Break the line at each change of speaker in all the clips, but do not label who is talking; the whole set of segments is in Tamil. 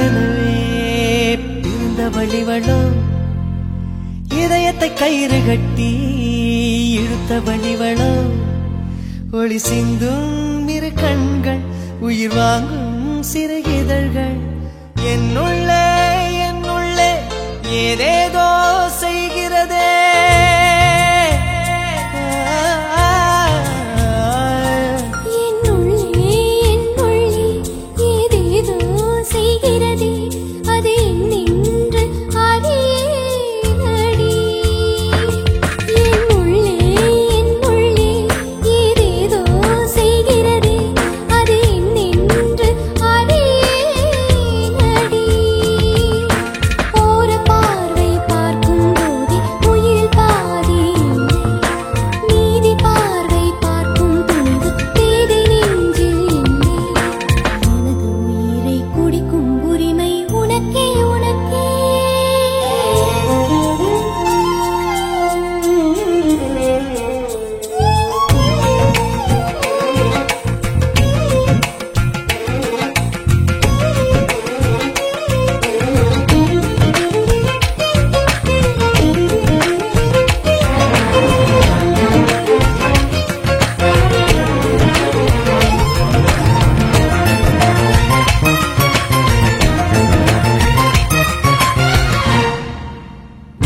ஏற்கனவே பிறந்த வழிவளோ இதயத்தை கயிறு கட்டி இழுத்த வழிவளோ ஒளி சிந்தும் இரு கண்கள் உயிர் வாங்கும் சிறு இதழ்கள் என்னுள்ளே என்னுள்ளே ஏதேதோ செய்கிறதே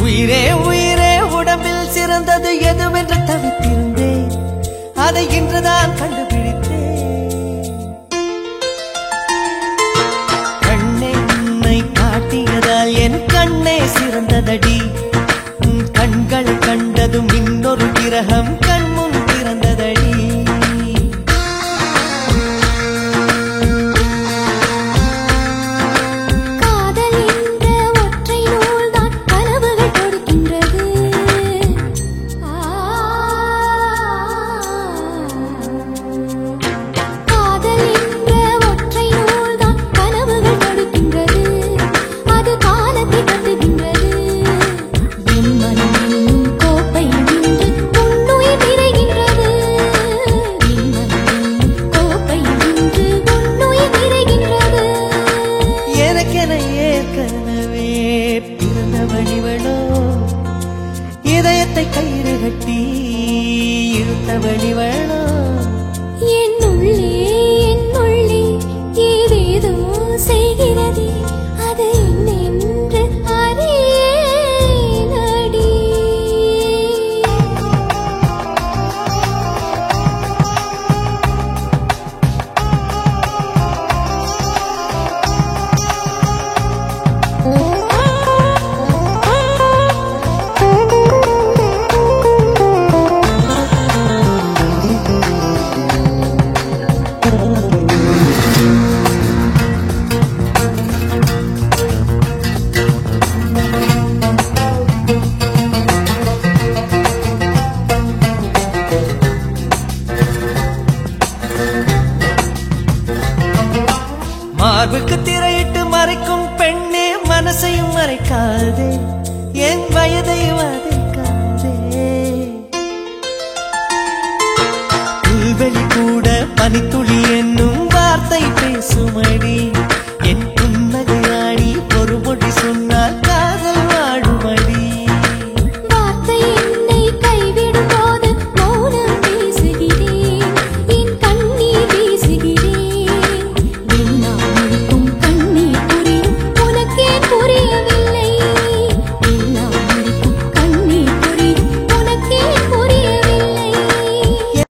உயிரே உயிரே உடம்பில் சிறந்தது எதுவென்று தவித்திருந்தேன் அதை இன்றுதான் கண்டுபிடித்தேன் கண்ணென்னை காட்டியதால் என் கண்ணே சிறந்ததடி கண்கள் கண்டதும் இன்னொரு கிரகம் கண்முன் பிறந்ததடி ஏற்கனவே பிறந்த வழிவளோ இதயத்தை கயிறு கட்டி இழுத்த வழிவளோ
என்னுள்ளே என்னுள்ளே ஏதேதோ செய்கிறதே அது என்னென்று அறியேனடி
மார்புக்கு திரையிட்டு மறைக்கும் பெண்ணே மனசையும் மறைக்காதே என் வயதை